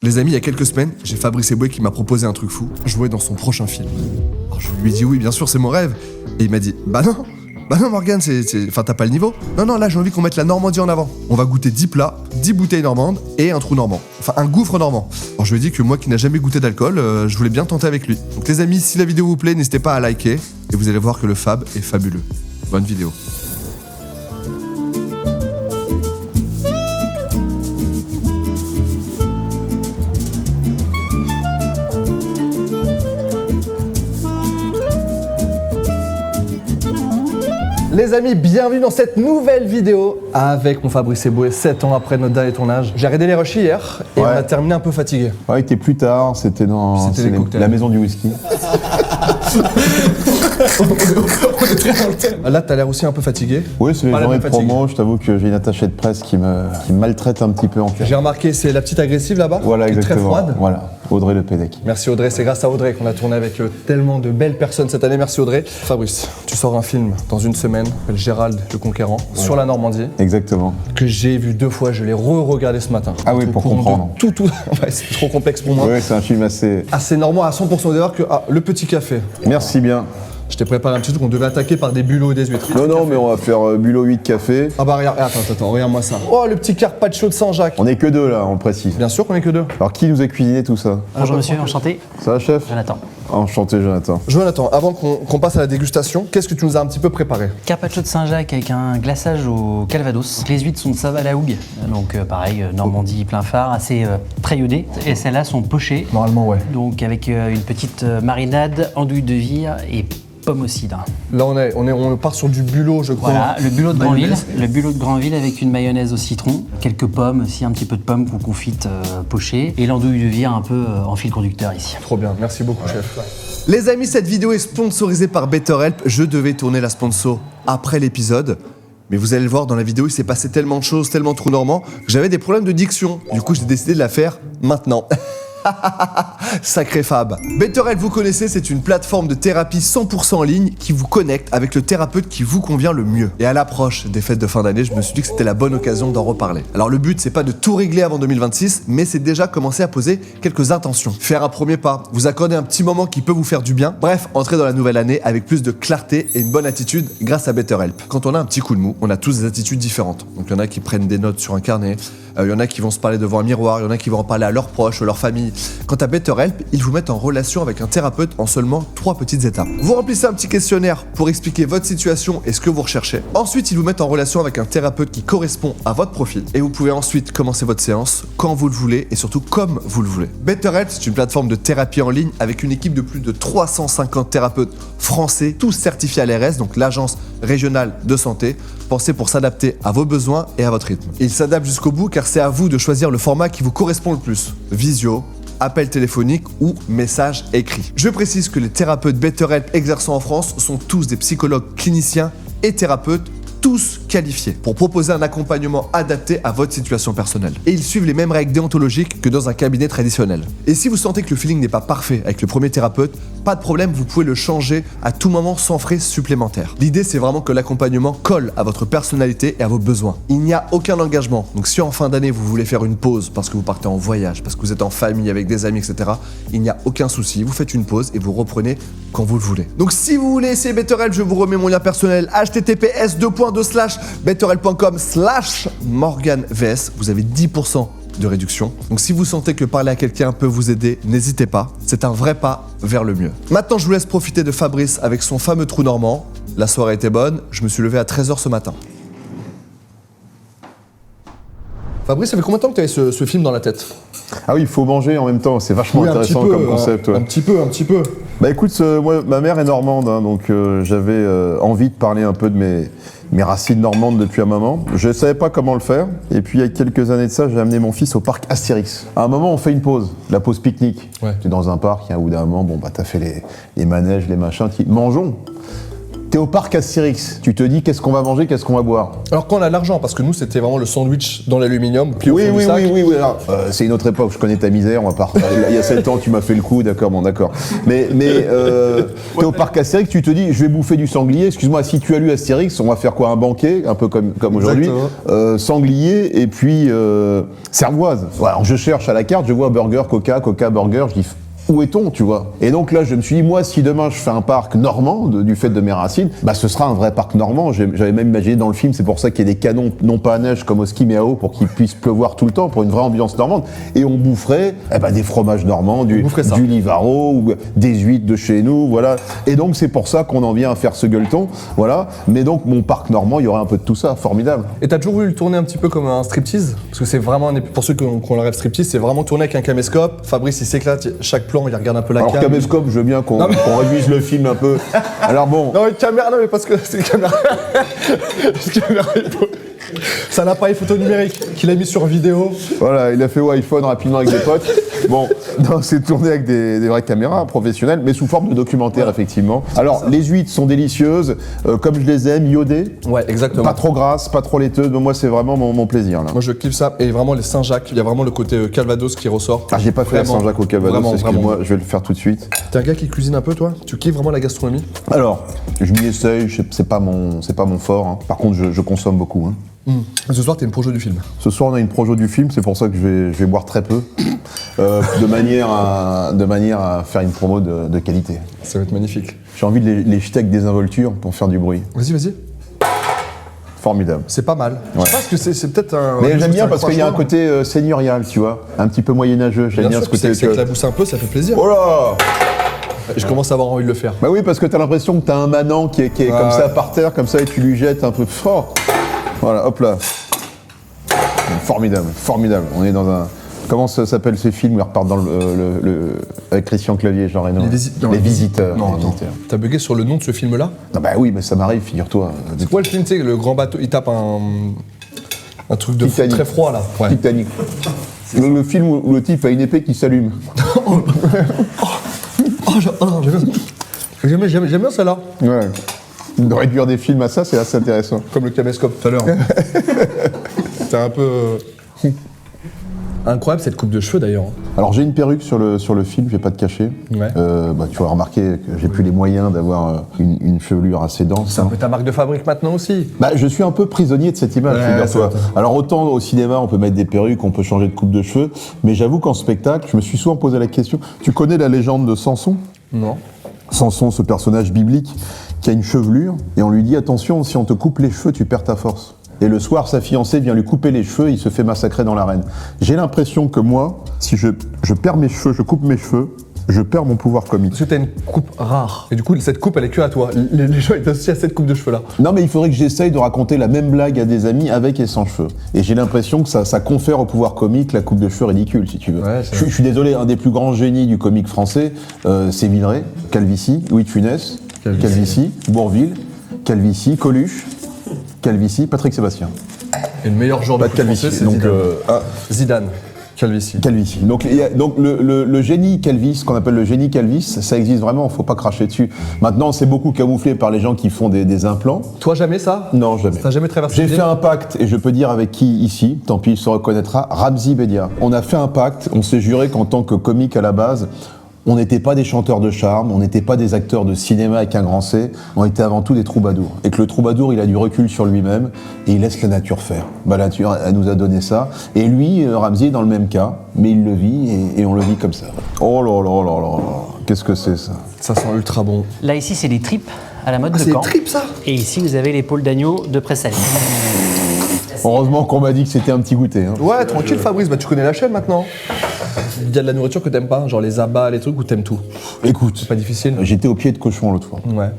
Les amis, il y a quelques semaines, j'ai Fabrice Eboué qui m'a proposé un truc fou, jouer dans son prochain film. Alors je lui ai dit oui, bien sûr, c'est mon rêve. Et il m'a dit, bah non Morgane, enfin t'as pas le niveau. Non, là j'ai envie qu'on mette la Normandie en avant. On va goûter 10 plats, 10 bouteilles normandes et un trou normand. Enfin un gouffre normand. Alors je lui ai dit que moi qui n'a jamais goûté d'alcool, je voulais bien tenter avec lui. Donc les amis, si la vidéo vous plaît, n'hésitez pas à liker et vous allez voir que le Fab est fabuleux. Bonne vidéo. Les amis, bienvenue dans cette nouvelle vidéo avec mon Fabrice Eboué, 7 ans après notre dernier tournage. J'ai arrêté les rushs hier et on a terminé un peu fatigué. Ouais, il était plus tard, c'était dans la maison du whisky. On est très dans le thème. Là, t'as l'air aussi un peu fatigué. Oui, c'est les journées de promo, je t'avoue que j'ai une attachée de presse qui me maltraite un petit peu en fait. J'ai remarqué, c'est la petite agressive là-bas, voilà, qui est exactement. très froide. Voilà, Audrey Le Pélec. Merci Audrey, c'est grâce à Audrey qu'on a tourné avec tellement de belles personnes cette année. Merci Audrey. Fabrice, tu sors un film dans une semaine, Gérald le Conquérant, sur la Normandie. Exactement. Que j'ai vu 2 fois, je l'ai re-regardé ce matin. Ah oui, pour comprendre. Ouais, c'est trop complexe pour moi. Oui, c'est un film assez normand à 100% dehors que le petit café. Merci bien. Je t'ai préparé un petit truc, on devait attaquer par des bulots et des huîtres. Non, mais on va faire bulot 8 café. Ah bah regarde, attends, regarde-moi ça. Oh, le petit carpaccio de Saint-Jacques. On est que 2 là, on le précise. Bien sûr qu'on est que 2. Alors qui nous a cuisiné tout ça? Bonjour monsieur, enchanté. Ça va chef? Jonathan. Enchanté Jonathan. Jonathan, avant qu'on passe à la dégustation, qu'est-ce que tu nous as un petit peu préparé? Carpaccio de Saint-Jacques avec un glaçage au Calvados. Les huîtres sont de Save à la hougue, donc pareil, Normandie plein phare, assez très iodé. Et celles-là sont pochées. Normalement, ouais. Donc avec une petite marinade, andouille de vire et pomme au cidre. Là, on part sur du bulot, je crois. Voilà, le bulot de Granville. Le bulot de Granville avec une mayonnaise au citron, quelques pommes aussi, un petit peu de pommes qu'on confite pochées, et l'andouille de vire un peu en fil conducteur ici. Trop bien, merci beaucoup, chef. Les amis, cette vidéo est sponsorisée par BetterHelp. Je devais tourner la sponsor après l'épisode. Mais vous allez le voir, dans la vidéo, il s'est passé tellement de choses, tellement trop normand, que j'avais des problèmes de diction. Du coup, j'ai décidé de la faire maintenant. Sacré Fab. BetterHelp, vous connaissez, c'est une plateforme de thérapie 100% en ligne qui vous connecte avec le thérapeute qui vous convient le mieux. Et à l'approche des fêtes de fin d'année, je me suis dit que c'était la bonne occasion d'en reparler. Alors le but, c'est pas de tout régler avant 2026, mais c'est déjà commencer à poser quelques intentions. Faire un premier pas, vous accorder un petit moment qui peut vous faire du bien. Bref, entrer dans la nouvelle année avec plus de clarté et une bonne attitude grâce à BetterHelp. Quand on a un petit coup de mou, on a tous des attitudes différentes. Donc il y en a qui prennent des notes sur un carnet, il y en a qui vont se parler devant un miroir, il y en a qui vont en parler à leurs proches, leur famille. Quant à BetterHelp, ils vous mettent en relation avec un thérapeute en seulement 3 petites étapes. Vous remplissez un petit questionnaire pour expliquer votre situation et ce que vous recherchez. Ensuite, ils vous mettent en relation avec un thérapeute qui correspond à votre profil. Et vous pouvez ensuite commencer votre séance quand vous le voulez et surtout comme vous le voulez. BetterHelp, c'est une plateforme de thérapie en ligne avec une équipe de plus de 350 thérapeutes français, tous certifiés à l'ARS, donc l'Agence régionale de santé, pensée pour s'adapter à vos besoins et à votre rythme. Et il s'adapte jusqu'au bout car c'est à vous de choisir le format qui vous correspond le plus. Visio, appel téléphonique ou message écrit. Je précise que les thérapeutes BetterHelp exerçant en France sont tous des psychologues cliniciens et thérapeutes, tous qualifiés pour proposer un accompagnement adapté à votre situation personnelle. Et ils suivent les mêmes règles déontologiques que dans un cabinet traditionnel. Et si vous sentez que le feeling n'est pas parfait avec le premier thérapeute, pas de problème, vous pouvez le changer à tout moment sans frais supplémentaires. L'idée, c'est vraiment que l'accompagnement colle à votre personnalité et à vos besoins. Il n'y a aucun engagement. Donc si en fin d'année, vous voulez faire une pause parce que vous partez en voyage, parce que vous êtes en famille avec des amis, etc., il n'y a aucun souci. Vous faites une pause et vous reprenez quand vous le voulez. Donc si vous voulez essayer BetterHelp, je vous remets mon lien personnel https://betterhelp.com/morganvs. Vous avez 10% de réduction. Donc si vous sentez que parler à quelqu'un peut vous aider, n'hésitez pas. C'est un vrai pas vers le mieux. Maintenant, je vous laisse profiter de Fabrice avec son fameux trou normand. La soirée était bonne. Je me suis levé à 13h ce matin. Fabrice, ça fait combien de temps que tu avais ce film dans la tête? Ah oui, il faut manger en même temps, c'est vachement intéressant comme concept. Ouais. Un petit peu. Bah écoute, moi, ma mère est normande, hein, donc j'avais envie de parler un peu de mes racines normandes depuis un moment. Je ne savais pas comment le faire, et puis il y a quelques années de ça, j'ai amené mon fils au parc Astérix. À un moment, on fait une pause, la pause pique-nique. Ouais. Tu es dans un parc, et au bout d'un moment, bon bah t'as fait les manèges, les machins, mangeons. T'es au parc Astérix, tu te dis qu'est-ce qu'on va manger, qu'est-ce qu'on va boire. Alors quand on a l'argent, parce que nous c'était vraiment le sandwich dans l'aluminium, puis au Oui, fond du oui, sac. oui, oui, alors, c'est une autre époque, je connais ta misère, on va pas. Il y a 7 ans, tu m'as fait le coup, d'accord, bon, d'accord. Mais t'es au parc Astérix, tu te dis, je vais bouffer du sanglier. Excuse-moi, si tu as lu Astérix, on va faire quoi, un banquet, un peu comme aujourd'hui. Sanglier et puis cervoise. Voilà, alors je cherche à la carte, je vois burger, coca, burger, je dis. Où est-on, tu vois? Et donc là, je me suis dit, moi, si demain je fais un parc normand, du fait de mes racines, bah ce sera un vrai parc normand. J'avais même imaginé dans le film, c'est pour ça qu'il y a des canons, non pas à neige comme au ski, mais à eau, pour qu'il puisse pleuvoir tout le temps, pour une vraie ambiance normande. Et on boufferait des fromages normands, du Livaro, ou des huîtres de chez nous, voilà. Et donc c'est pour ça qu'on en vient à faire ce gueuleton, voilà. Mais donc mon parc normand, il y aurait un peu de tout ça, formidable. Et t'as toujours voulu le tourner un petit peu comme un striptease? Parce que c'est vraiment, pour ceux qui ont le rêve striptease, c'est vraiment tourné avec un caméscope. Fabrice, il s'éclate, chaque plan, il regarde un peu la Alors cam. caméscope, je veux bien qu'on réduise le film un peu. Alors bon. Non mais caméra, non mais parce que c'est une caméra. C'est un appareil photo numérique qu'il a mis sur vidéo. Voilà, il a fait au iPhone rapidement avec des potes. Bon, non, c'est tourné avec des vraies caméras professionnelles, mais sous forme de documentaire, effectivement. Alors, les huîtres sont délicieuses, comme je les aime, iodées. Ouais, exactement. Pas trop grasses, pas trop laiteuses. Moi, c'est vraiment mon plaisir, là. Moi, je kiffe ça. Et vraiment, les Saint-Jacques, il y a vraiment le côté Calvados qui ressort. Ah, j'ai pas fait la Saint-Jacques au Calvados, excuse-moi, je vais le faire tout de suite. T'es un gars qui cuisine un peu, toi? Tu kiffes vraiment la gastronomie? Alors, je m'y essaye, c'est pas mon fort. Hein. Par contre, je consomme beaucoup. Hein. Ce soir, t'es une projo du film. Ce soir, on a une projo du film, c'est pour ça que je vais boire très peu, de manière à faire une promo de qualité. Ça va être magnifique. J'ai envie de les jeter avec des involtures pour faire du bruit. Vas-y. Formidable. C'est pas mal. Ouais. Je pense que c'est peut-être un... Mais j'aime bien parce qu'il y a un côté seigneurial, tu vois, un petit peu moyenâgeux. J'aime bien ce côté. C'est que la bousse un peu, ça fait plaisir. Oh là! Je commence à avoir envie de le faire. Bah oui, parce que t'as l'impression que t'as un manant qui est comme ça par terre, comme ça, et tu lui jettes un peu fort. Voilà, hop là. Formidable. On est dans un... Comment ça s'appelle ces films où ils repartent dans avec Christian Clavier, Jean Reno? Les Visiteurs. Non, attends. T'as bugué sur le nom de ce film-là? Non, bah oui, mais ça m'arrive, figure-toi. C'est quoi le film, tu sais, le grand bateau, il tape un truc de Titanic. très froid, là. Ouais. Titanic. Le film où le type a une épée qui s'allume. J'aime bien celle-là. Ouais. De réduire des films à ça, c'est assez intéressant. Comme le caméscope tout à l'heure. C'est un peu... Incroyable cette coupe de cheveux d'ailleurs. Alors j'ai une perruque sur le film, je vais pas te cacher. Ouais. Tu vas remarquer que j'ai plus les moyens d'avoir une chevelure assez dense. C'est un peu ta marque de fabrique maintenant aussi. Je suis un peu prisonnier de cette image, figure-toi. Alors autant au cinéma on peut mettre des perruques, on peut changer de coupe de cheveux, mais j'avoue qu'en spectacle, je me suis souvent posé la question, tu connais la légende de Samson? Non. Samson, ce personnage biblique qui a une chevelure, et on lui dit attention, si on te coupe les cheveux, tu perds ta force. Et le soir, sa fiancée vient lui couper les cheveux et il se fait massacrer dans l'arène. J'ai l'impression que moi, si je perds mes cheveux, je coupe mes cheveux, je perds mon pouvoir comique. Parce que t'as une coupe rare. Et du coup, cette coupe, elle est que à toi. Les gens, ils t'associent à cette coupe de cheveux-là. Non, mais il faudrait que j'essaye de raconter la même blague à des amis avec et sans cheveux. Et j'ai l'impression que ça confère au pouvoir comique la coupe de cheveux ridicule, si tu veux. Ouais, je suis désolé, un des plus grands génies du comique français, c'est Villeray, Calvici, Louis de Funès, Calvici, Bourvil, Calvici, Coluche, Calvici, Patrick Sébastien. Et le meilleur joueur de foot français, c'est donc, Zidane. Calvici. Donc le génie Calvis, ce qu'on appelle le génie Calvis, ça existe vraiment, faut pas cracher dessus. Maintenant, c'est beaucoup camouflé par les gens qui font des implants. Toi, jamais ça? Non, jamais. T'as jamais traversé? J'ai fait un pacte, et je peux dire avec qui ici, tant pis, il se reconnaîtra, Ramzi Bedia. On a fait un pacte, on s'est juré qu'en tant que comique à la base, on n'était pas des chanteurs de charme, on n'était pas des acteurs de cinéma avec un grand C, on était avant tout des troubadours. Et que le troubadour, il a du recul sur lui-même et il laisse la nature faire. La nature, elle nous a donné ça. Et lui, Ramzi est dans le même cas, mais il le vit et on le vit comme ça. Oh là là là là là, qu'est-ce que c'est ça? Ça sent ultra bon. Là, ici, c'est les tripes à la mode de C'est Caen. des tripes, ça? Et ici, vous avez l'épaule d'agneau de Pressalé. Heureusement qu'on m'a dit que c'était un petit goûter. Hein. Ouais, tranquille Fabrice, tu connais la chaîne maintenant. Il y a de la nourriture que t'aimes pas, genre les abats, les trucs, ou t'aimes tout? Écoute, C'est pas difficile. j'étais au pied de cochon l'autre fois. Ouais.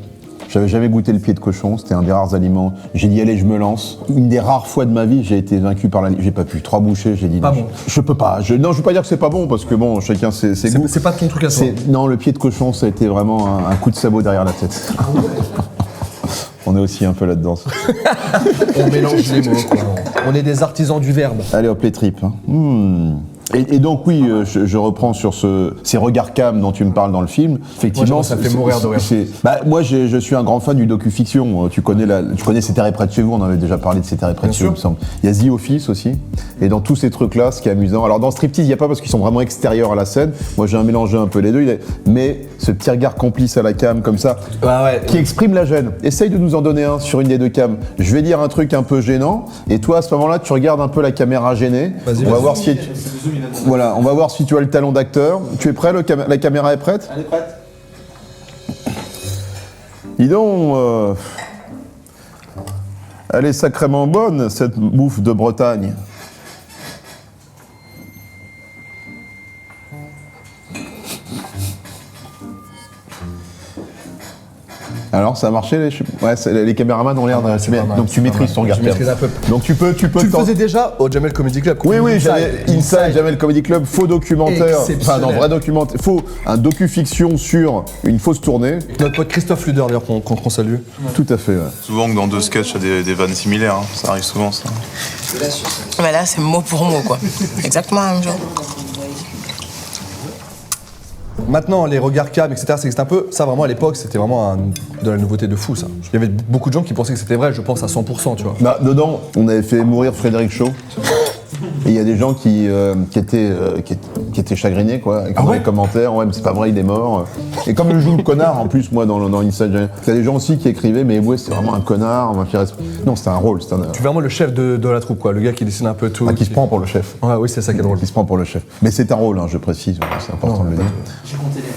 J'avais jamais goûté le pied de cochon, c'était un des rares aliments. J'ai dit allez, je me lance. Une des rares fois de ma vie, j'ai été vaincu par la... J'ai pas pu. 3 bouchées, j'ai dit Pas non. bon. Je peux pas. Non, je veux pas dire que c'est pas bon, parce que bon, chacun ses goûts. C'est pas ton truc à toi. Non, le pied de cochon, ça a été vraiment un coup de sabot derrière la tête. On est aussi un peu là-dedans. On mélange les mots, quoi. On est des artisans du verbe. Allez hop, les tripes. Hein. Et donc oui, je reprends sur ces regards cam dont tu me parles dans le film. Effectivement, moi, ça me fait mourir de rire. Moi, je suis un grand fan du docu-fiction. Tu connais C'est terre est près de chez vous. On avait déjà parlé de C'est terre est près de chez vous, il me semble. Il y a The Office aussi. Et dans tous ces trucs-là, ce qui est amusant. Alors dans Striptease, il n'y a pas parce qu'ils sont vraiment extérieurs à la scène. Moi, j'ai mélangé un peu les deux. Mais ce petit regard complice à la cam comme ça, qui exprime la gêne. Essaye de nous en donner un sur une des deux cams. Je vais dire un truc un peu gênant. Et toi, à ce moment-là, tu regardes un peu la caméra gênée. On va voir si voilà, on va voir si tu as le talent d'acteur. Tu es prêt, la caméra est prête ? Elle est prête. Dis donc, elle est sacrément bonne, cette bouffe de Bretagne. Alors, ça a marché les caméramans ont l'air de... Donc tu maîtrises ton regard. Je maîtrise un peu. Donc tu peux Tu le faisais déjà au Jamel Comedy Club. Oui, j'avais Inside Jamel Comedy Club, faux documentaire, vrai documentaire, un docu-fiction sur une fausse tournée. Notre pote Christophe Luder, d'ailleurs, qu'on salue. Tout à fait, ouais. Souvent que dans 2 sketchs, il y a des vannes similaires, hein. Ça arrive souvent, ça. Mais là, c'est mot pour mot, quoi. Exactement la même chose. Maintenant, les regards cam, etc., ça existe un peu. Ça, vraiment, à l'époque, c'était vraiment de la nouveauté de fou, ça. Il y avait beaucoup de gens qui pensaient que c'était vrai, je pense à 100%, tu vois. Bah, dedans, on avait fait mourir Frédéric Shaw. Et il y a des gens qui étaient chagrinés, quoi, dans les commentaires. Ouais, mais c'est pas vrai, il est mort. Et comme je joue le connard, en plus, moi, dans Inside Jamel, il y a des gens aussi qui écrivaient, mais ouais, c'est vraiment un connard. Non, c'était un rôle. Tu es vraiment le chef de la troupe, quoi. Le gars qui dessine un peu tout. Qui se prend pour le chef. Ouais, oui, c'est ça qui est drôle. Qui se prend pour le chef. Mais c'est un rôle, hein, je précise, c'est important de le dire. J'ai compté les rires.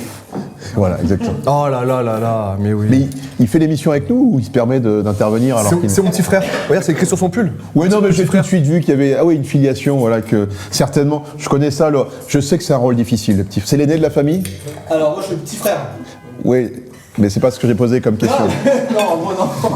Voilà, exactement. Oh là là là là, mais oui. Mais il fait l'émission avec nous ou il se permet d'intervenir alors qu'il... C'est mon petit frère. Regarde, c'est écrit sur son pull. Ouais, non, mais j'ai tout de suite vu qu'il y avait une filiation, voilà, que certainement, je connais ça, je sais que c'est un rôle difficile, le petit. C'est l'aîné de la famille ? Alors, moi, je suis le petit frère. Oui, mais c'est pas ce que j'ai posé comme question. Non, moi, non.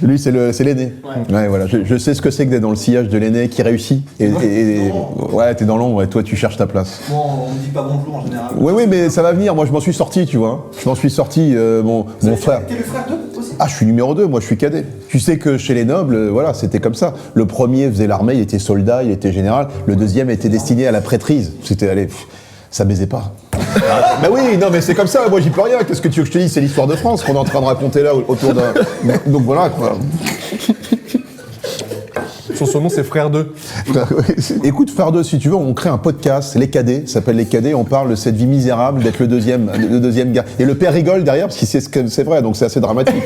Lui, c'est l'aîné. Ouais, voilà. Je sais ce que c'est que d'être dans le sillage de l'aîné qui réussit. Ouais, t'es dans l'ombre et toi, tu cherches ta place. Bon, on me dit pas bonjour en général. Oui, mais ça va venir. Moi, je m'en suis sorti, tu vois. Je m'en suis sorti, mon frère. T'es le frère d'eux aussi ? Ah, je suis numéro 2, moi, je suis cadet. Tu sais que chez les nobles, voilà, c'était comme ça. Le premier faisait l'armée, il était soldat, il était général. Le deuxième était destiné à la prêtrise. Ça baisait pas. Bah oui, non mais c'est comme ça, moi j'y peux rien, qu'est-ce que tu veux que je te dise, c'est l'histoire de France qu'on est en train de raconter là autour d'un... Donc voilà quoi. Son nom c'est Frère 2. Écoute Frère 2, si tu veux, on crée un podcast, Les Cadets, ça s'appelle Les Cadets, on parle de cette vie misérable d'être le deuxième gars. Et le père rigole derrière parce qu'il sait que c'est vrai, donc c'est assez dramatique.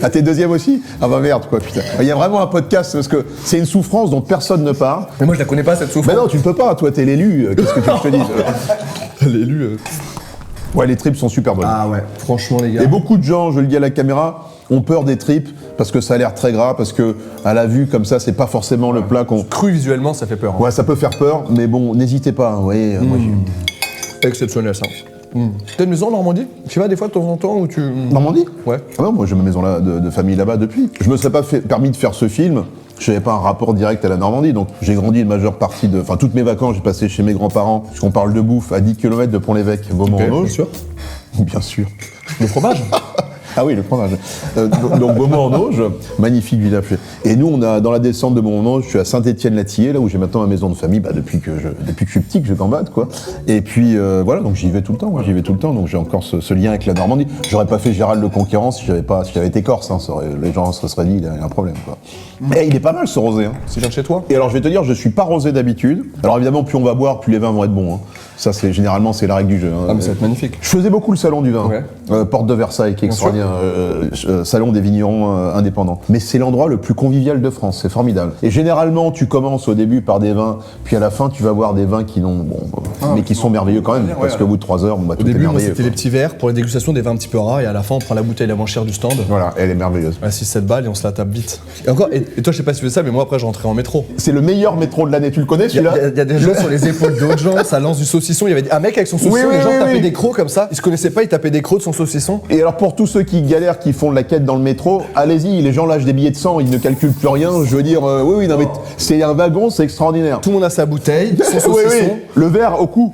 Ah, t'es deuxième aussi ? Ah bah merde quoi, putain. Il y a vraiment un podcast parce que c'est une souffrance dont personne ne parle. Mais moi je la connais pas cette souffrance. Bah non, tu ne peux pas, toi t'es l'élu, qu'est-ce que tu veux que je te dise ? L'élu. Ouais, les tripes sont super bonnes. Ah ouais, franchement les gars. Et beaucoup de gens, je le dis à la caméra, ont peur des tripes parce que ça a l'air très gras, parce que à la vue comme ça, c'est pas forcément le plat qu'on... Cru visuellement, ça fait peur. Hein. Ouais, ça peut faire peur, mais bon, n'hésitez pas, vous voyez. Moi, exceptionnel ça. T'as une maison en Normandie ? Tu vas des fois de temps en temps où tu... Normandie ? Ouais. Ah non, moi j'ai ma maison là, de famille là-bas depuis. Je me serais pas permis de faire ce film, je n'avais pas un rapport direct à la Normandie, donc j'ai grandi une majeure partie de... Enfin, toutes mes vacances, j'ai passé chez mes grands-parents, puisqu'on parle de bouffe, à 10 km de Pont-l'Évêque, Beaumont-en-Auge. Bien sûr. Bien sûr. Le fromage. Ah oui, le fromage. Donc Beaumont-en-Auge, magnifique village. Et nous, on a dans la descente de Beaumont-en-Auge, je suis à Saint-Étienne-Latillé, là où j'ai maintenant ma maison de famille, depuis que je suis petit, que je gambade, quoi. Et puis voilà, donc j'y vais tout le temps, donc j'ai encore ce lien avec la Normandie. J'aurais pas fait Gérald le Conquérant si j'avais été corse, hein, les gens se seraient dit, il a un problème, quoi. Mais il est pas mal ce rosé, hein. C'est bien de chez toi. Et alors je vais te dire, je suis pas rosé d'habitude. Alors évidemment, plus on va boire, plus les vins vont être bons, hein. Ça, généralement, c'est la règle du jeu. Hein. Ah mais ça va être magnifique. Je faisais beaucoup le salon du vin, Ouais. Porte de Versailles, qui est extraordinaire, salon des vignerons indépendants. Mais c'est l'endroit le plus convivial de France, c'est formidable. Et généralement, tu commences au début par des vins, puis à la fin, tu vas voir des vins qui n'ont, mais qui sont merveilleux quand même, parce qu'au bout de 3 heures, Au tout est début, moi, merveilleux. c'était les petits verres pour les dégustations des vins un petit peu rares, et à la fin, on prend la bouteille la moins chère du stand. Voilà, elle est merveilleuse. À 6-7 balles et on se la tape vite. Et encore, et toi, je sais pas si tu fais ça, mais moi après, je rentrais en métro. C'est le meilleur métro de l'année, tu le connais Il y celui-là? a des gens sur les épaules d'autres gens, ça lance du saucisson saucisson, il y avait un mec avec son saucisson, Oui, les gens oui, tapaient oui. des crocs comme ça. Ils se connaissaient pas, ils tapaient des crocs de son saucisson. Et alors pour tous ceux qui galèrent, qui font de la quête dans le métro, allez-y, les gens lâchent des billets de 100, ils ne calculent plus rien. Je veux dire, oui, non mais c'est un wagon, c'est extraordinaire. Tout le monde a sa bouteille, son saucisson. Oui, oui, le verre au cou.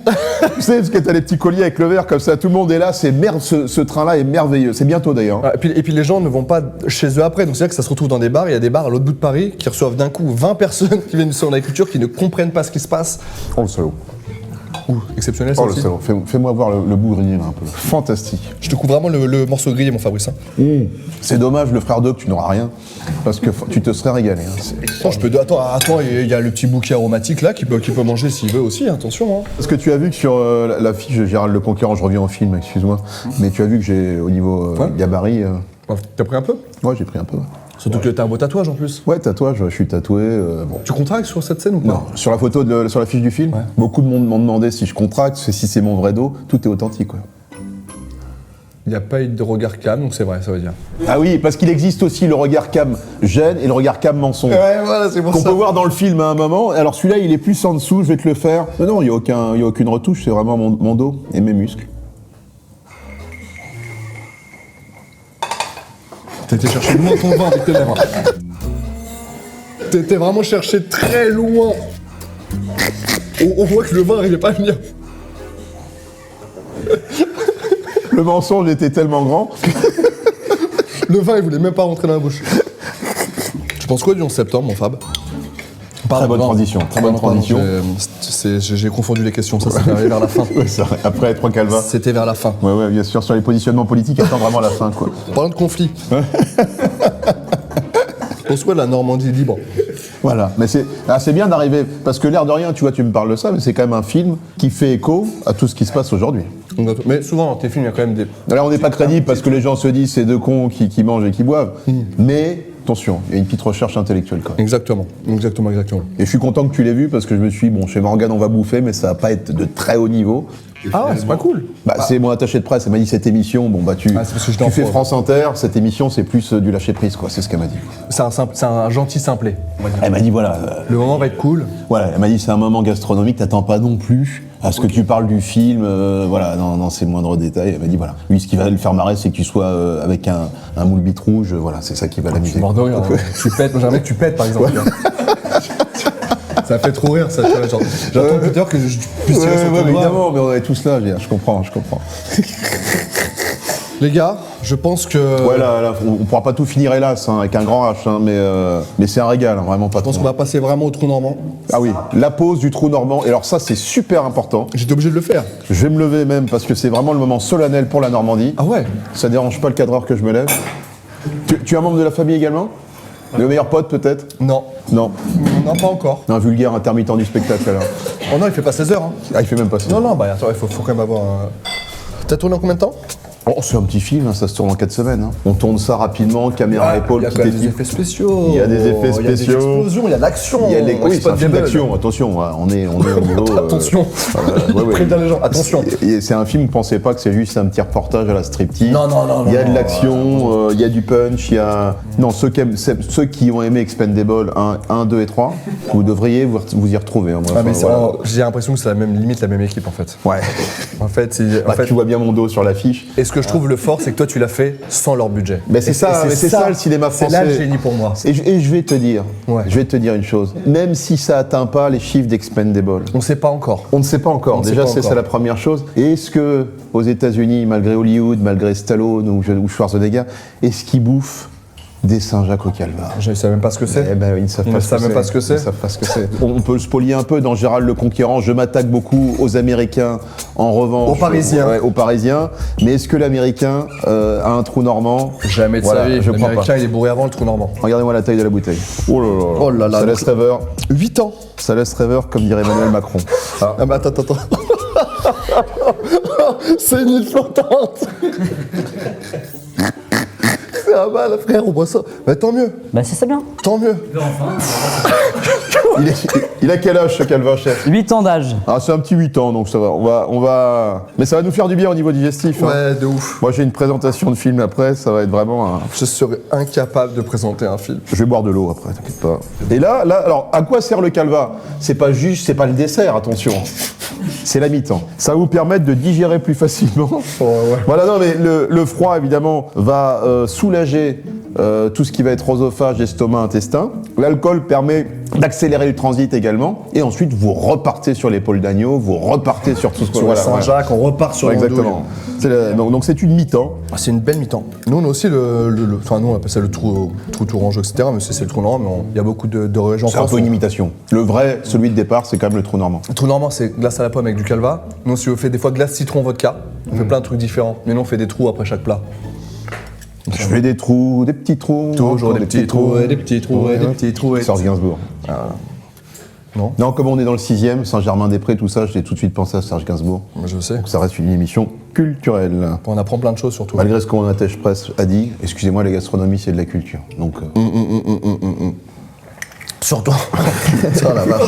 Tu sais, parce que t'as les petits colliers avec le verre comme ça, tout le monde est là, c'est merde, ce train-là est merveilleux. C'est bientôt d'ailleurs. Ah, et puis les gens ne vont pas chez eux après, donc c'est-à-dire que ça se retrouve dans des bars, il y a des bars à l'autre bout de Paris qui reçoivent d'un coup 20 personnes qui viennent du salon de l'agriculture, qui ne comprennent pas ce qui se passe. Oh le salaud. Exceptionnel ça Oh le aussi. salaud. Fais-moi voir le bout grillé là un peu. Fantastique. Je te coupe vraiment le morceau grillé, mon Fabrice. Hein. C'est dommage, le frère Doc, tu n'auras rien. Parce que tu te serais régalé. Hein. Attends, attends, il y a le petit bouquet aromatique là qui peut manger s'il veut aussi, attention. Hein. Est-ce que tu as vu que sur la fiche de Gérald Le Conquérant, je reviens au film, excuse-moi, mais tu as vu que j'ai au niveau Ouais. gabarit. T'as pris un peu? Ouais, j'ai pris un peu. Ouais. Surtout que t'as un beau tatouage en plus. Ouais, tatouage, je suis tatoué. Bon. Tu contractes sur cette scène ou pas? Non, sur la photo, sur la fiche du film, beaucoup de monde m'ont demandé si je contracte, si c'est mon vrai dos, tout est authentique. Quoi. Il n'y a pas eu de regard cam, donc c'est vrai, ça veut dire. Ah oui, parce qu'il existe aussi le regard cam gêne et le regard cam mensonge. Ouais, voilà, c'est pour Qu'on peut voir dans le film à un moment. Alors celui-là, il est plus en dessous, je vais te le faire. Mais non, il n'y a aucune retouche, c'est vraiment mon dos et mes muscles. T'as été chercher loin ton vin avec tes lèvres. T'étais vraiment cherché très loin. On voit que le vin n'arrivait pas à venir. Le mensonge était tellement grand. Le vin, il voulait même pas rentrer dans la bouche. Tu penses quoi du 11 septembre, mon Fab? Très bonne transition, très bonne transition. J'ai confondu les questions, ça c'était vers la fin. Ouais, c'est vrai. Après, 3 calvas. C'était vers la fin. Ouais, bien sûr, sur les positionnements politiques, attends vraiment la fin, quoi. Parlant de conflit. Pense quoi de la Normandie libre? Voilà, mais c'est bien d'arriver, parce que l'air de rien, tu vois, tu me parles de ça, mais c'est quand même un film qui fait écho à tout ce qui se passe aujourd'hui. Mais souvent dans tes films, il y a quand même des... Alors on n'est pas crédible parce que les gens se disent c'est deux cons qui mangent et qui boivent, mais attention, il y a une petite recherche intellectuelle quand même. Exactement. Et je suis content que tu l'aies vu parce que je me suis dit, bon, chez Morgane on va bouffer, mais ça va pas être de très haut niveau. Ah ouais, c'est pas cool. Bah, c'est mon attaché de presse, elle m'a dit cette émission, bon bah tu Ah, c'est parce que j'étais en fais pause. France Inter, cette émission c'est plus du lâcher prise quoi, c'est ce qu'elle m'a dit. C'est un gentil simplet. on va dire. Elle m'a dit voilà, Le moment va être cool. voilà, elle m'a dit c'est un moment gastronomique, t'attends pas non plus à ce que tu parles du film, voilà, dans ses moindres détails. Elle m'a dit voilà, lui ce qui va le faire marrer c'est que tu sois avec un moule bite rouge, voilà, c'est ça qui va Je l'amuser. suis mort de rire. hein. Tu pètes, moi j'aimerais que tu pètes par exemple. Ça fait trop rire ça, tu vois. Genre, j'attends Peter que je puisse tirer sur ton bras. évidemment, mais on est tous là, je comprends. Les gars, je pense que... Ouais, là, on pourra pas tout finir hélas, hein, avec un grand H, hein, mais c'est un régal, hein, vraiment pas Je pense trop. qu'on va passer vraiment au trou normand. Ah oui, la pause du trou normand, et alors ça c'est super important. J'étais obligé de le faire. Je vais me lever même parce que c'est vraiment le moment solennel pour la Normandie. Ah ouais? Ça dérange pas le cadreur que je me lève. Tu es un membre de la famille également? Le meilleur pote peut-être? Non. Non. Non, pas encore. Un vulgaire intermittent du spectacle alors. Oh non, il fait pas 16 heures. Hein. Ah, il fait même pas ça. Non, bah attends, il faut quand même avoir un... T'as tourné en combien de temps? Oh, c'est un petit film, hein, ça se tourne en 4 semaines. Hein. On tourne ça rapidement, caméra épaule, Il y a petite quand même des équipe. effets spéciaux. Il y a des effets Il y a des spéciaux. explosions, il y a de l'action. Il y a les... Oui, c'est un film Gable. d'action, attention, hein, on est au niveau... Attention. Préviens les gens, attention. C'est un film, pensez pas que c'est juste un petit reportage à la striptease. Non. Il y a de l'action, il y a du punch, il y a... Non, ceux qui ont aimé Expendable 1, 2 et 3, vous devriez vous y retrouver. Hein, Ah, mais voilà. j'ai l'impression que c'est limite la même équipe en fait. Ouais. En fait, Tu vois bien mon dos sur l'affiche. et ce que je trouve le fort, c'est que toi tu l'as fait sans leur budget. Mais c'est ça, Et c'est ça le cinéma français. C'est là le génie pour moi. Et je vais te dire, Ouais. une chose. Même si ça atteint pas les chiffres d'Expendable, On sait pas encore. on ne sait pas encore. On ne sait Déjà, pas c'est encore. ça la première chose. Et est-ce que aux États-Unis, malgré Hollywood, malgré Stallone ou Schwarzenegger, est-ce qu'ils bouffent des Saint-Jacques au calvar? Je ne sais même pas ce que c'est. Eh ben, ils ne savent Ils pas ne ce savent que même pas ce que c'est. Ils ne savent pas ce que c'est. On peut le spolier un peu dans Gérald le Conquérant. Je m'attaque beaucoup aux Américains. En revanche, Aux Parisiens. Ouais, aux Parisiens. Mais est-ce que l'Américain a un trou normand? Jamais de Voilà, sa vie. je crois L'Américain, pas. il est bourré avant le trou normand. Regardez-moi la taille de la bouteille. Oh là là. Oh là là. Ça laisse rêveur. 8 ans. Ça laisse rêveur, comme dirait Emmanuel Macron. Ah bah attends. C'est une île flottante. C'est un mal, frère, on voit ça. Bah tant mieux, Bah c'est ça bien. tant mieux. Il a quel âge ce calva, chef? 8 ans d'âge. Ah, c'est un petit 8 ans, donc ça va. On va... Mais ça va nous faire du bien au niveau digestif. Hein. Ouais, de ouf. Moi, j'ai une présentation de film après, ça va être vraiment un... Je serais incapable de présenter un film. Je vais boire de l'eau après, t'inquiète pas. Et là, alors, à quoi sert le calva? C'est pas le dessert, attention. C'est la mi-temps. Ça va vous permettre de digérer plus facilement. Voilà, non, mais le froid, évidemment, va soulager tout ce qui va être oesophage, estomac, intestin. L'alcool permet d'accélérer le transit également. Et ensuite, vous repartez sur l'épaule d'agneau, vous repartez sur tout ce que... Sur Saint-Jacques, on repart sur Exactement. Donc c'est une mi-temps. Ah, c'est une belle mi-temps. Nous, on a aussi enfin, nous, on appelle ça le trou tourangeau, etc. Mais c'est le trou normand, mais il y a beaucoup de régions en C'est un France. peu une imitation. Le vrai, celui de départ, c'est quand même le trou normand. Le trou normand, c'est glace à la pomme avec du calva. Nous, si on fait des fois glace citron vodka, on fait plein de trucs différents. Mais nous, on fait des trous après chaque plat. Je fais des trous, des petits trous. Toujours encore des petits trous, et des petits trous, et des petits trous. Serge Gainsbourg. Non, comme on est dans le 6e, Saint-Germain-des-Prés, tout ça, j'ai tout de suite pensé à Serge Gainsbourg. Je sais. Donc ça reste une émission culturelle. On apprend plein de choses surtout. Malgré ce qu'on Attache Presse a dit, excusez-moi, la gastronomie, c'est de la culture. Donc. Surtout. Ça, la vache.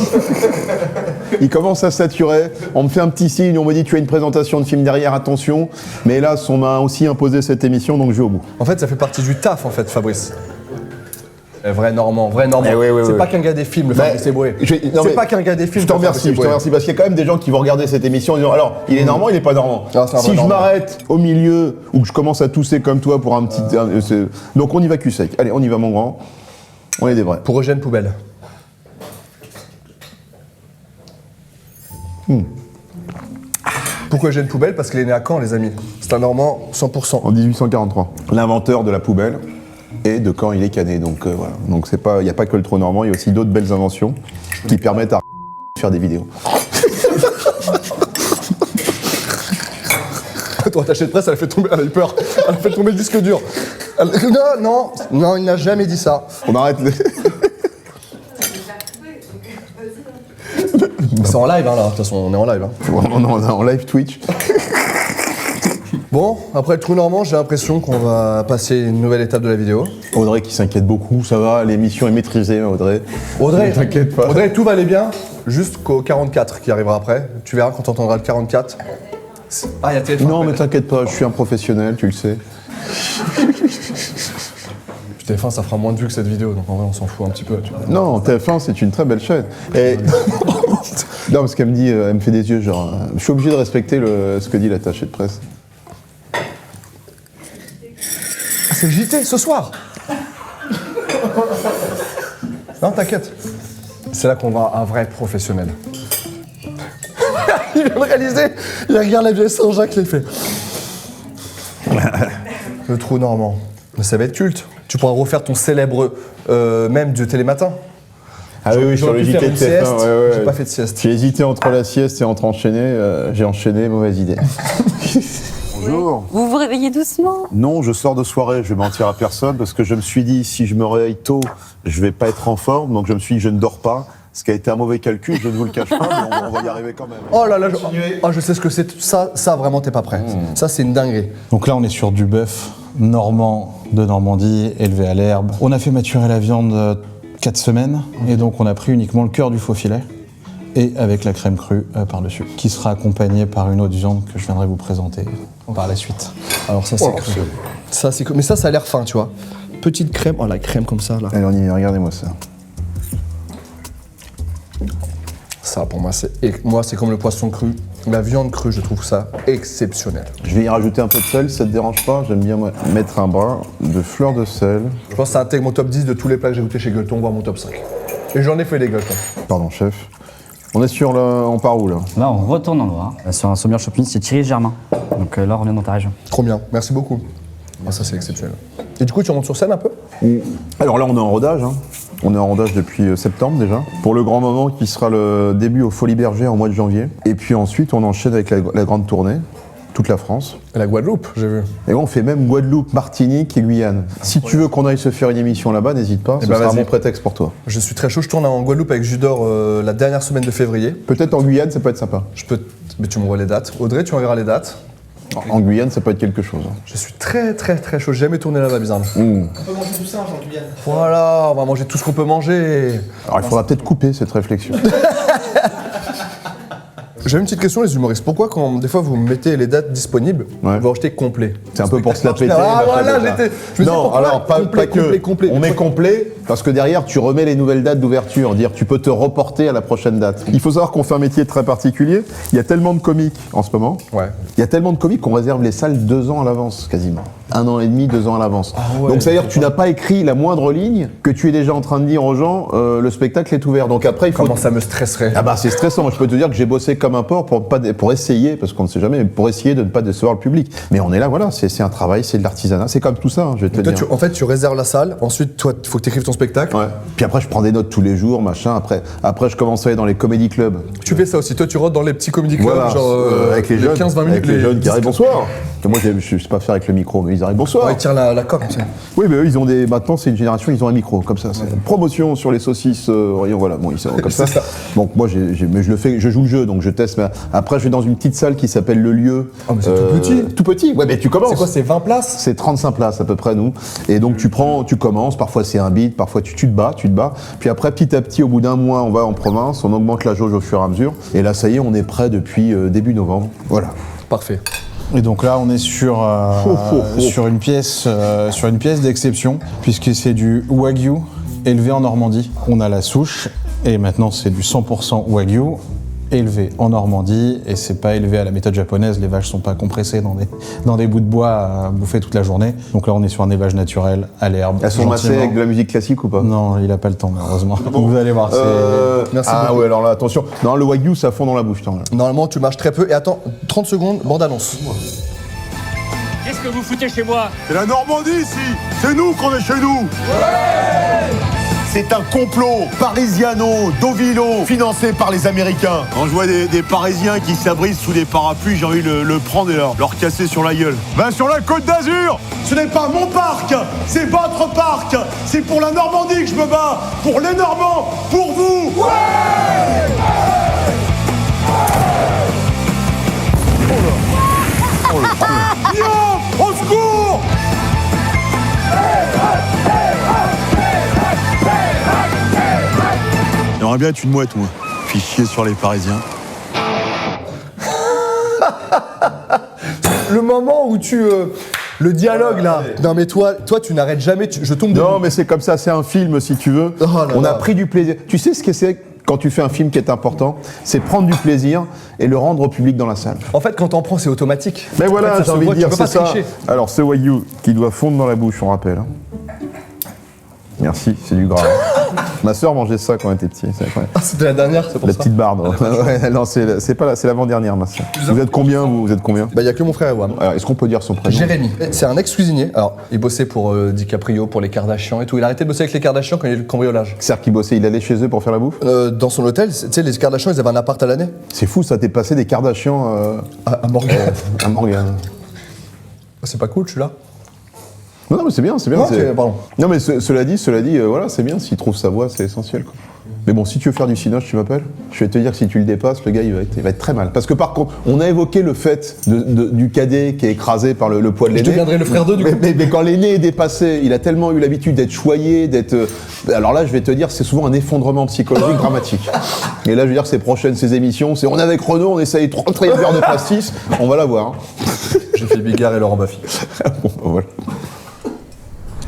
Il commence à saturer. On me fait un petit signe, on me dit tu as une présentation de film derrière, attention. Mais hélas, on m'a aussi imposé cette émission, donc je vais au bout. En fait, ça fait partie du taf, en fait, Fabrice. Vrai Normand. C'est pas qu'un gars des films, le Fabrice Eboué. C'est pas qu'un gars des films. Je te remercie, parce qu'il y a quand même des gens qui vont regarder cette émission en disant alors, il est normand, il est pas normand. Ah, c'est un vrai Si je normand. m'arrête au milieu ou que je commence à tousser comme toi pour un petit. Donc on y va cul sec. Allez, on y va, mon grand. On est des vrais. Pour Eugène Poubelle. Pourquoi Eugène Poubelle? Parce qu'il est né à Caen, les amis. C'est un Normand 100%. En 1843. L'inventeur de la poubelle et de quand il est cané. Donc voilà. Donc c'est pas, il n'y a pas que le trou normand, il y a aussi d'autres belles inventions qui permettent à de faire des vidéos. Ton attaché de presse, elle a fait tomber, elle a eu peur. Elle a fait tomber le disque dur. Non, il n'a jamais dit ça. On arrête les... C'est en live, hein, là. De toute façon, on est en live. Hein. on est en live Twitch. Bon, après le trou normand, j'ai l'impression qu'on va passer une nouvelle étape de la vidéo. Audrey qui s'inquiète beaucoup, ça va, l'émission est maîtrisée, Audrey. Audrey, t'inquiète pas. Audrey, tout va aller bien jusqu'au 44 qui arrivera après. Tu verras quand tu entendras le 44. Ah, il y a téléphone. Non, mais t'inquiète pas, je suis un professionnel, tu le sais. TF1, ça fera moins de vues que cette vidéo, donc en vrai, on s'en fout un petit peu. Tu vois. Non, TF1, c'est une très belle chaîne. Et... non, parce qu'elle me dit, elle me fait des yeux, genre, je suis obligé de respecter ce que dit l'attaché de presse. Ah, c'est le JT ce soir. Non, t'inquiète. C'est là qu'on voit un vrai professionnel. Il vient de réaliser, il regarde la vieille Saint-Jacques, il fait. Le trou normand. Mais ça va être culte. Tu pourras refaire ton célèbre mème du Télématin. Ah oui, sur le JT de TF1, ouais. J'ai pas fait de sieste. J'ai hésité entre la sieste et entre enchaîner, j'ai enchaîné, mauvaise idée. Bonjour. Vous vous réveillez doucement? Non, je sors de soirée, je vais mentir à personne, parce que je me suis dit, si je me réveille tôt, je vais pas être en forme, donc je me suis dit, je ne dors pas. Ce qui a été un mauvais calcul, je ne vous le cache pas, mais on va y arriver quand même. Oh là là, je sais ce que c'est. Ça vraiment, t'es pas prêt. Ça, c'est une dinguerie. Donc là, on est sur du bœuf normand de Normandie, élevé à l'herbe. On a fait maturer la viande 4 semaines, et donc on a pris uniquement le cœur du faux filet, et avec la crème crue par-dessus, qui sera accompagnée par une autre viande que je viendrai vous présenter par la suite. Alors ça, c'est cru. Ça, c'est cru. Mais ça a l'air fin, tu vois. Petite crème. Oh, la crème comme ça, là. Allez, on y va, regardez-moi ça. Ça, pour moi, c'est comme le poisson cru. La viande crue, je trouve ça exceptionnel. Je vais y rajouter un peu de sel, ça te dérange pas? J'aime bien moi, mettre un brin de fleur de sel. Je pense que ça intègre mon top 10 de tous les plats que j'ai goûtés chez Gueuleton, voire mon top 5. Et j'en ai fait des Gueuletons. Pardon, chef. On est sur le... On part où, là? Là, on retourne en Loire. Sur un saumur champignon, c'est Thierry Germain. Donc là, on est dans ta région. Trop bien, merci beaucoup. Ah, ça, c'est exceptionnel. Et du coup, tu remontes sur scène un peu? Alors là, on est en rodage. Hein. On est en rodage depuis septembre déjà. Pour le grand moment qui sera le début au Folies Bergère au mois de janvier. Et puis ensuite, on enchaîne avec la grande tournée. Toute la France. Et la Guadeloupe, j'ai vu. Et on fait même Guadeloupe, Martinique et Guyane. Si tu veux qu'on aille se faire une émission là-bas, n'hésite pas. Ce sera mon prétexte pour toi. Je suis très chaud. Je tourne en Guadeloupe avec Judor la dernière semaine de février. Peut-être en Guyane, ça peut être sympa. Mais tu m'envoies les dates. Audrey, tu m'enverras les dates. En Guyane, ça peut être quelque chose. Je suis très très très chaud. J'ai jamais tourné là-bas, bizarrement. On peut manger du singe en Guyane. Voilà, on va manger tout ce qu'on peut manger. Alors il faudra peut-être couper cette réflexion. J'avais une petite question, les humoristes. Pourquoi, quand des fois vous mettez les dates disponibles, vous ajoutez complet? C'est un peu pour se la péter. Ah la voilà, fête, là. je me dis non, pourquoi alors pas que. complet. On met complet Parce que derrière, tu remets les nouvelles dates d'ouverture, dire tu peux te reporter à la prochaine date. Il faut savoir qu'on fait un métier très particulier. Il y a tellement de comiques en ce moment. Ouais. Il y a tellement de comiques qu'on réserve les salles 2 ans à l'avance, quasiment. 1 an et demi, 2 ans à l'avance. ouais, donc, c'est-à-dire que tu n'as pas écrit la moindre ligne, que tu es déjà en train de dire aux gens, le spectacle est ouvert. Donc après, il faut... Comment ça me stresserait? Ah bah c'est stressant, je peux te dire que j'ai bossé comme un porc pour essayer, parce qu'on ne sait jamais, mais pour essayer de ne pas décevoir le public. Mais on est là, voilà, c'est un travail, c'est de l'artisanat, c'est comme tout ça, hein, je vais te le Toi, dire. en fait, tu réserves la salle, ensuite, toi, il faut que tu écrives ton spectacle. Ouais. Puis après, je prends des notes tous les jours, machin. Après je commence à aller dans les comédie clubs. Tu fais ça aussi, toi, tu rentres dans les petits comédie clubs, Voilà, genre avec les jeunes, 15-20 minutes. avec les jeunes qui arrivent bonsoir. Que moi, je sais pas faire avec le micro, mais ils arrivent bonsoir. Ouais, ils tirent la coque, tu sais. Oui, mais eux, ils ont des. Maintenant, c'est une génération, ils ont un micro, comme ça. C'est une promotion sur les saucisses, rayon, voilà. Bon, ils sont comme ça. Donc moi, mais je le fais, je joue le jeu, donc je teste. Mais après, je vais dans une petite salle qui s'appelle Le Lieu. Oh, mais c'est tout petit. Tout petit. Ouais, mais tu commences. C'est quoi, c'est 20 places? C'est 35 places à peu près, nous. Et donc tu commences, parfois c'est un beat, parfois tu te bats. Puis après, petit à petit, au bout d'un mois, on va en province, on augmente la jauge au fur et à mesure. Et là, ça y est, on est prêt depuis début novembre. Voilà. Parfait. Et donc là, on est sur une pièce d'exception, puisque c'est du Wagyu élevé en Normandie. On a la souche, et maintenant c'est du 100% Wagyu élevé en Normandie, et c'est pas élevé à la méthode japonaise. Les vaches sont pas compressées dans des bouts de bois à bouffer toute la journée. Donc là, on est sur un élevage naturel à l'herbe. Elles sont massées avec de la musique classique ou pas? Non, il a pas le temps, malheureusement. Vous allez voir, c'est... Merci Ah beaucoup. ouais, alors là, attention. Non, le Wagyu, ça fond dans la bouche. Normalement, tu marches très peu. Et attends, 30 secondes, bande-annonce. Qu'est-ce que vous foutez chez moi? C'est la Normandie ici. C'est nous qu'on est chez nous. C'est un complot parisiano-dovilo financé par les Américains. Quand je vois des Parisiens qui s'abritent sous des parapluies, j'ai envie de le prendre et leur casser sur la gueule. Ben sur la Côte d'Azur, ce n'est pas mon parc, c'est votre parc. C'est pour la Normandie que je me bats, pour les Normands, pour vous. Yo, au secours! J'aimerais bien être une mouette, moi. Puis chier sur les Parisiens. Le moment où tu... le dialogue, là. Non, mais toi tu n'arrêtes jamais. Je tombe Non, mais c'est comme ça, c'est un film, si tu veux. Oh là On là. a pris du plaisir. Tu sais ce que c'est quand tu fais un film qui est important? C'est prendre du plaisir et le rendre au public dans la salle. En fait, quand t'en prends, c'est automatique. Mais En voilà, fait, ça j'ai se envie voit, de dire, tu peux c'est pas ça. tricher. Alors, ce Wagyu qui doit fondre dans la bouche, on rappelle. Hein. Merci, c'est du gras. Ma sœur mangeait ça quand elle était petite, c'est incroyable. Ah, c'était la dernière, c'est pour La ça. petite barbe. Ouais, non, c'est pas c'est l'avant-dernière, ma sœur. Vous êtes combien, vous êtes combien? Bah, il y a que mon frère Ewan. Alors, est-ce qu'on peut dire son prénom? Jérémy. C'est un ex-cuisinier. Alors, il bossait pour DiCaprio, pour les Kardashians et tout. Il a arrêté de bosser avec les Kardashians quand il y a eu le cambriolage. C'est-à-dire qu'il bossait, il allait chez eux pour faire la bouffe? Dans son hôtel, tu sais, les Kardashians, ils avaient un appart à l'année. C'est fou, ça t'est passé des Kardashians À Morgan. à Morgane. C'est pas cool, celui-là. Non, mais c'est bien, c'est bien. Ouais, c'est- pardon. Non, mais cela dit, voilà, c'est bien. S'il trouve sa voix, c'est essentiel, quoi. Mais bon, si tu veux faire du cinoche, tu m'appelles. Je vais te dire que si tu le dépasses, le gars, il va être très mal. Parce que par contre, on a évoqué le fait du cadet qui est écrasé par le poids de l'aîné. deviendrai le frère d'eux, du coup. Mais quand l'aîné est dépassé, il a tellement eu l'habitude d'être choyé, d'être... Alors là, je vais te dire, c'est souvent un effondrement psychologique dramatique. Et là, je veux dire, ses émissions, c'est on est avec Renaud, on essaye de rentrer une verre de pastis, on va la voir. Hein. J'ai fait Bigard et Laurent Baffy. Bon, bah, voilà.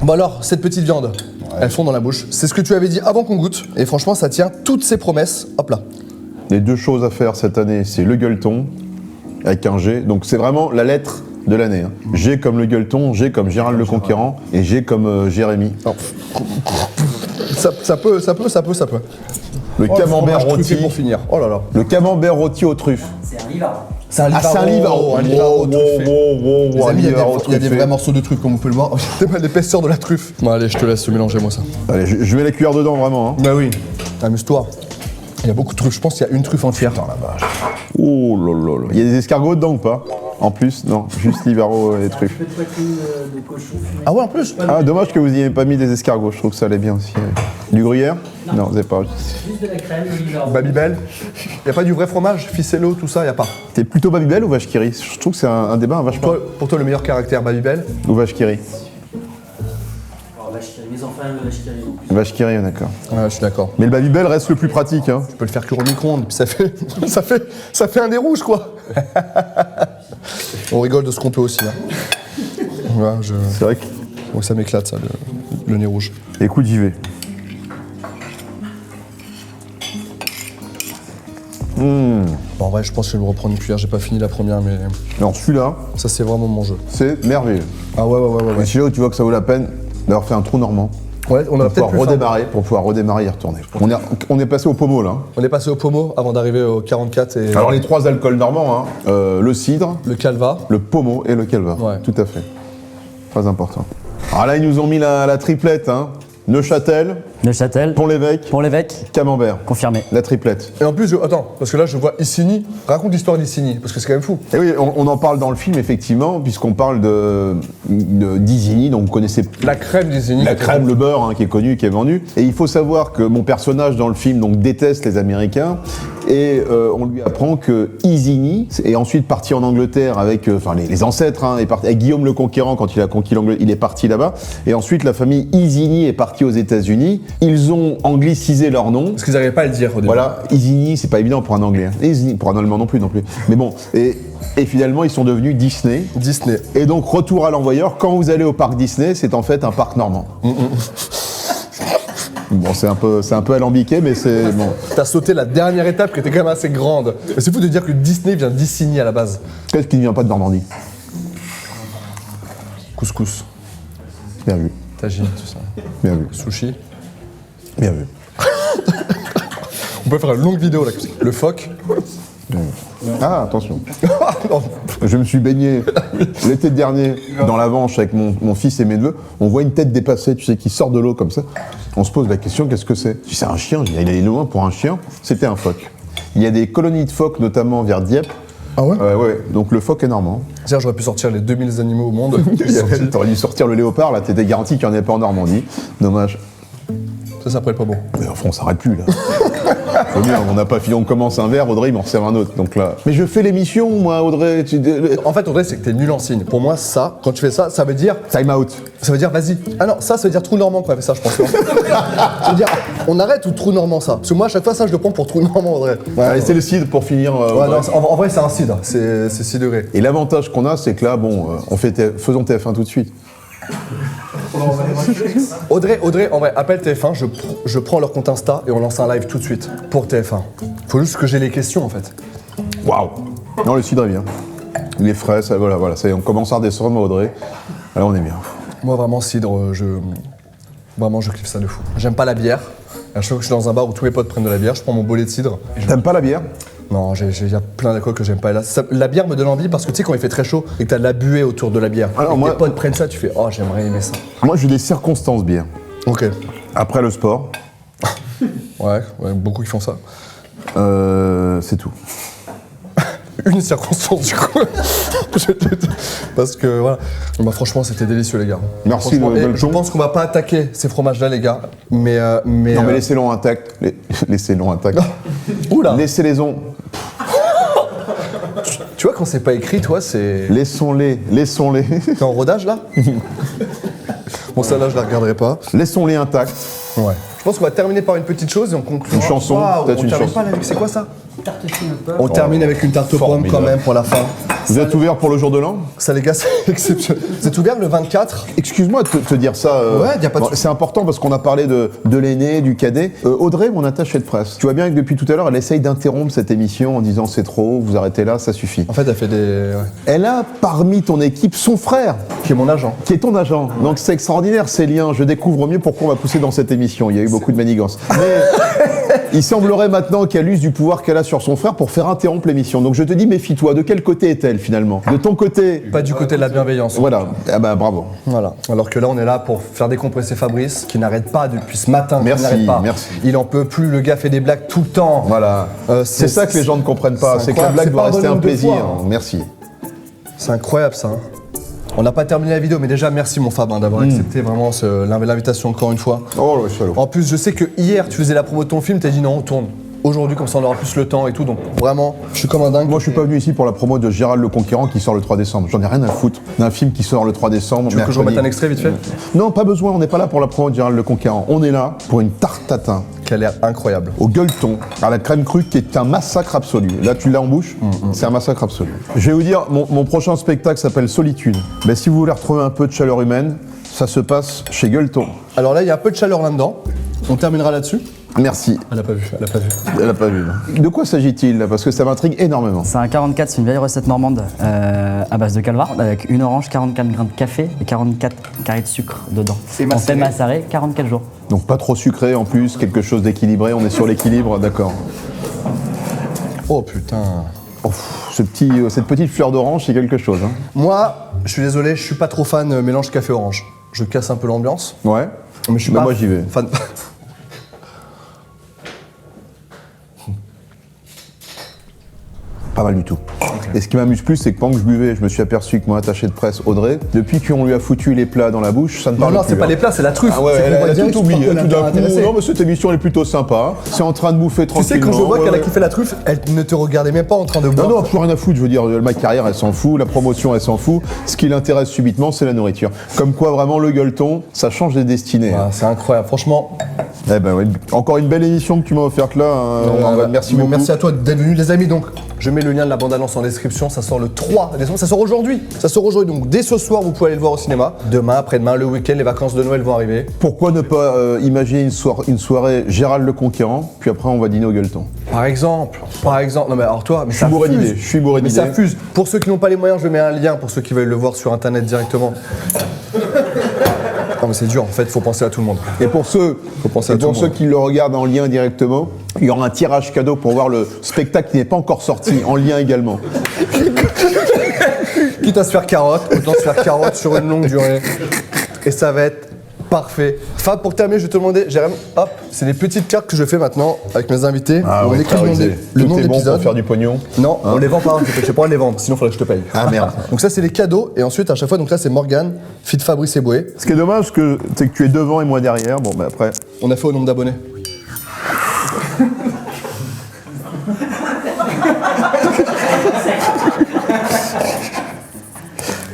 Bon alors, cette petite viande, elles fond dans la bouche. C'est ce que tu avais dit avant qu'on goûte. Et franchement, ça tient toutes ses promesses. Hop là. Les 2 choses à faire cette année, c'est le gueuleton, avec un G. Donc c'est vraiment la lettre de l'année. Hein. G comme le gueuleton, G comme Gérald le Conquérant, et G comme Jérémy. Ça peut. Le Oh, camembert fromage truffé rôti. pour finir. Oh là là. Le camembert rôti aux truffes. C'est un livre. C'est un Ah, c'est un livre. Un livre truffé. Les Un amis, il y a livre des truffé. vrais morceaux de truffe, comme vous pouvez le voir. J'ai pas l'épaisseur de la truffe. Bon, allez, je te laisse mélanger, moi, ça. Allez, je mets la cuillère dedans, vraiment. Hein. Bah oui. Amuse-toi. Il y a beaucoup de truffes. Je pense qu'il y a une truffe entière. Oh là là là. Il y a des escargots dedans ou pas? En plus, non, juste l'ivaro et truffes. Ah ouais, en plus. Ah, dommage que vous n'y ayez pas mis des escargots, je trouve que ça allait bien aussi. Du gruyère? Non, c'est pas. Juste de la crème, de l'hiver. Babybel. Y a pas du vrai fromage, ficello, tout ça, y a pas. T'es plutôt Babybel ou vache qui rit? Je trouve que c'est un débat vachement. Pour toi, le meilleur caractère, Babybel. Ou vache qui rit? Alors, vache qui rit. Mes enfants aiment le vache qui rit. Vache qui rit, d'accord. Ouais, je suis d'accord. Mais le Babybel reste le plus pratique, hein. Tu peux le faire cuire au micro-ondes, puis ça fait un nez rouge, quoi. On rigole de ce qu'on peut aussi. Hein. Ouais, C'est vrai que. ouais, ça m'éclate, ça, le nez rouge. Écoute, j'y vais. Bon, en vrai, je pense que je vais me reprendre une cuillère. J'ai pas fini la première, mais Alors celui-là, ça, c'est vraiment mon jeu. c'est merveilleux. Ah ouais. Et c'est là où tu vois que ça vaut la peine d'avoir fait un trou normand. Ouais, on a Pour peut-être pouvoir redémarrer et y retourner. On est passé au pommeau là. On est passé au pommeau avant d'arriver au 44 et Alors les 3 alcools normands, le cidre, le calva. le pommeau et le calva. Ouais. Tout à fait. Très important. Alors là, ils nous ont mis la triplette. Neuchâtel, Neuchâtel, Pont-l'Évêque, Pont-l'Évêque, Camembert. confirmé. La triplette. Et en plus, attends, parce que là, je vois Isigny. Raconte l'histoire d'Isigny, parce que c'est quand même fou. Et oui, on en parle dans le film, effectivement, puisqu'on parle d'Isigny, donc vous connaissez La crème d'Isigny. la crème, le beurre, qui est connu, qui est vendu. Et il faut savoir que mon personnage dans le film donc, déteste les Américains, et on lui apprend que Isigny est ensuite parti en Angleterre avec les ancêtres, est parti, avec Guillaume le Conquérant, quand il a conquis l'Angleterre, il est parti là-bas. Et ensuite, la famille Isigny est partie aux États-Unis. Ils ont anglicisé leur nom. Parce qu'ils n'arrivaient pas à le dire au début. Voilà, Isigny, c'est pas évident pour un Anglais. Et Isigny, pour un Allemand non plus. Mais bon, et finalement, ils sont devenus Disney. Disney. Et donc, retour à l'envoyeur, quand vous allez au parc Disney, c'est en fait un parc normand. Bon, c'est un peu alambiqué, mais c'est bon. T'as sauté la dernière étape qui était quand même assez grande. Mais c'est fou de dire que Disney vient d'Isigny à la base. Qu'est-ce qui ne vient pas de Normandie? Couscous, Bien vu, tagine, tout ça. bien vu, Sushi. bien vu. On peut faire une longue vidéo là. Le phoque. Ah, attention. Non. Je me suis baigné l'été dernier dans la Manche avec mon fils et mes neveux. On voit une tête dépassée, tu sais, qui sort de l'eau comme ça. On se pose la question, qu'est-ce que c'est? Si c'est un chien, il est loin pour un chien. C'était un phoque. Il y a des colonies de phoques, notamment vers Dieppe. Ah ouais? Ouais. Donc le phoque est normand. Tiens, j'aurais pu sortir les 2000 animaux au monde. T'aurais dû sortir le léopard, là, t'étais garanti qu'il n'y en avait pas en Normandie. Dommage. Ça pourrait être pas bon. Mais enfin, on s'arrête plus, là. Faut mieux, on n'a pas fini, on commence un verre, Audrey, il m'en resserre un autre. Donc là. Mais je fais l'émission, moi, Audrey. En fait, Audrey, c'est que t'es nul en signe. Pour moi, ça, quand tu fais ça, ça veut dire. Time out. Ça veut dire vas-y. Ah non, ça veut dire trou normand quand on fait ça, je pense. Ça veut dire on arrête ou trou normand ça? Parce que moi, à chaque fois, ça, je le prends pour trou normand, Audrey. Allez, c'est le cidre pour finir. Ouais, non, en vrai, c'est un cidre. C'est 6 degrés. Et l'avantage qu'on a, c'est que là, bon, faisons TF1 tout de suite. Audrey, en vrai, appelle TF1, je prends leur compte Insta et on lance un live tout de suite pour TF1. Faut juste que j'ai les questions en fait. Waouh. Non, le cidre est bien. Il est frais, ça, voilà, ça y est, on commence à redescendre, Audrey. Alors on est bien. Moi vraiment cidre, vraiment je kiffe ça de fou. J'aime pas la bière. À chaque fois que je suis dans un bar où tous mes potes prennent de la bière, je prends mon bolet de cidre. T'aimes pas la bière? Non, il y a plein d'alcools que j'aime pas. Et là, la bière me donne envie parce que tu sais, quand il fait très chaud et que t'as de la buée autour de la bière, Alors, et que moi- tes potes prennent ça, tu fais oh, j'aimerais aimer ça. Moi, j'ai des circonstances bière. Ok. Après le sport, Ouais, beaucoup qui font ça. c'est tout. Une circonstance du coup. Parce que voilà. Bah, franchement, c'était délicieux, les gars. Merci, Franchement, le et je Dolton. pense qu'on va pas attaquer ces fromages-là, les gars. Mais. Non, mais laissez-les intacts. Laissez-les intacts. Oula. Laissez-les-on. Tu vois, quand c'est pas écrit, toi, c'est. Laissons-les. T'es en rodage là? Bon, ça là, je la regarderai pas. Laissons-les intacts. Ouais. Je pense qu'on va terminer par une petite chose et on conclut. Une chanson, peut-être une chanson. C'est quoi ça? On termine avec une tarte aux pommes Formidable. quand même pour la fin. Vous êtes ouverts pour le jour de l'an? Ça, les gars, c'est exceptionnel. Vous êtes ouvert le 24? Excuse-moi de te dire ça. Ouais, y a pas de souci. C'est important parce qu'on a parlé de l'aîné, du cadet. Audrey, mon attachée de presse. Tu vois bien que depuis tout à l'heure, elle essaye d'interrompre cette émission en disant c'est trop, vous arrêtez là, ça suffit. En fait, elle fait des. Ouais. Elle a parmi ton équipe son frère, Qui est mon agent. qui est ton agent. Donc c'est extraordinaire ces liens. Je découvre mieux pourquoi on va pousser dans cette émission. Il y a eu beaucoup de manigances. Mais il semblerait maintenant qu'elle use du pouvoir qu'elle a sur son frère pour faire interrompre l'émission. Donc je te dis, méfie-toi. De quel côté est-elle finalement? De ton côté? Pas du côté de la bienveillance. Voilà. Ah bah bravo. Voilà. Alors que là, on est là pour faire décompresser Fabrice, qui n'arrête pas depuis ce matin. qui Merci, n'arrête pas. merci. Il en peut plus, le gars fait des blagues tout le temps. Voilà. C'est ça que les gens ne comprennent pas. C'est que la blague doit rester un plaisir. Merci. C'est incroyable ça. On n'a pas terminé la vidéo, mais déjà merci mon Fab d'avoir accepté vraiment l'invitation encore une fois. Oh le salaud. En plus, je sais que hier tu faisais la promo de ton film, t'as dit non, on tourne. Aujourd'hui, comme ça on aura plus le temps et tout, donc vraiment, je suis comme un dingue. Moi, je suis pas venu ici pour la promo de Gérald le Conquérant qui sort le 3 décembre. J'en ai rien à foutre d'un film qui sort le 3 décembre. Tu veux que je remette un extrait vite fait? Non, pas besoin. On n'est pas là pour la promo de Gérald le Conquérant. On est là pour une tarte tatin Qui a l'air incroyable. au gueuleton, à la crème crue, qui est un massacre absolu. Là, tu l'as en bouche, c'est un massacre absolu. Je vais vous dire, mon prochain spectacle s'appelle Solitude. Mais si vous voulez retrouver un peu de chaleur humaine, ça se passe chez Gueuleton. Alors là, il y a un peu de chaleur là-dedans. On terminera là-dessus. Merci. Elle a pas vu, elle a pas vu. Elle a pas vu. De quoi s'agit-il là? Parce que ça m'intrigue énormément. C'est un 44, c'est une vieille recette normande à base de calvar, avec une orange, 44 grains de café et 44 carrés de sucre dedans. On fait macérer 44 jours. Donc pas trop sucré en plus, quelque chose d'équilibré, on est sur l'équilibre, d'accord. Oh putain. Oh, cette petite fleur d'orange, c'est quelque chose. Hein. Moi, je suis désolé, je suis pas trop fan mélange café-orange. Je casse un peu l'ambiance. Ouais. Mais je suis Bah, pas moi j'y vais. fan. Pas mal du tout. Et ce qui m'amuse plus, c'est que pendant que je buvais, je me suis aperçu que mon attaché de presse, Audrey, depuis qu'on lui a foutu les plats dans la bouche, ça ne parle Non, plus. c'est pas les plats, c'est la truffe. Ah ouais, C'est qu'on elle voit a direct tout que oublié, Franck tout d'un l'a coup. intéressé. Non, mais cette émission, elle est plutôt sympa. C'est en train de bouffer Tu sais, tranquillement. quand je vois qu'elle a ouais. kiffé la truffe, elle ne te regardait même pas en train de boire. Non, plus rien à foutre. Je veux dire, ma carrière, elle s'en fout. La promotion, elle s'en fout. Ce qui l'intéresse subitement, c'est la nourriture. Comme quoi, vraiment, le gueuleton, ça change les destinées. Ah, c'est incroyable, franchement. Eh ben, ouais. Encore une belle émission que tu m'as offerte là. Merci beaucoup. Merci à toi d'être venu, les amis. Donc, je mets le lien de la bande-annonce en description. Ça sort le 3 décembre. Ça sort aujourd'hui. Donc, dès ce soir, vous pouvez aller le voir au cinéma. Demain, après-demain, le week-end, les vacances de Noël vont arriver. Pourquoi ne pas imaginer une soirée Gérald le Conquérant, puis après on va dîner au gueuleton. Par exemple. Non, mais alors toi, mais Je suis bourré d'idées. Mais ça fuse. Pour ceux qui n'ont pas les moyens, je mets un lien pour ceux qui veulent le voir sur internet directement. Non, mais c'est dur, en fait, faut penser à tout le monde. Et pour ceux, penser à tout le monde. qui le regardent en lien directement, il y aura un tirage cadeau pour voir le spectacle qui n'est pas encore sorti, en lien également. Quitte à se faire carotte, autant se faire carotte sur une longue durée. Et ça va être parfait. Fab, pour terminer, je vais te demander, Jérém, hop, c'est les petites cartes que je fais maintenant avec mes invités. Ah on ouais, écrit le nom Tout est bon d'épisode. pour faire du pognon. Non, on les vend pas, je pourrais les vendre, sinon il faudrait que je te paye. Ah merde. Donc ça, c'est les cadeaux, et ensuite, à chaque fois, donc là, c'est Morgane, fit Fabrice Eboué. Ce qui est dommage, c'est que tu es devant et moi derrière. Bon, bah après. On a fait au nombre d'abonnés.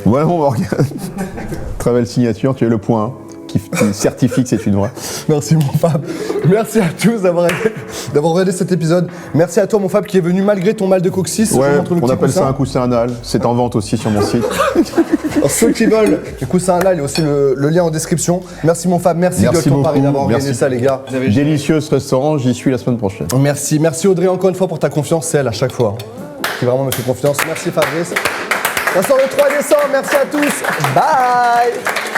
Voilà, mon Morgane. Très belle signature, tu es le point hein, qui certifie que c'est une vraie. Merci mon Fab. Merci à tous d'avoir regardé cet épisode. Merci à toi mon Fab qui est venu malgré ton mal de coccyx. Ouais, Je montre le on petit appelle ça coussin. un coussin anal. C'est en vente aussi sur mon site. Alors, ceux qui veulent le coussin là, il y a aussi le lien en description. Merci mon Fab, merci Gueuleton beaucoup. Paris d'avoir organisé Merci. ça les gars. Délicieux ce restaurant, j'y suis la semaine prochaine. Merci Audrey encore une fois pour ta confiance, c'est elle à chaque fois. Qui vraiment me fait confiance. Merci Fabrice. Ça sort le 3 décembre, merci à tous. Bye.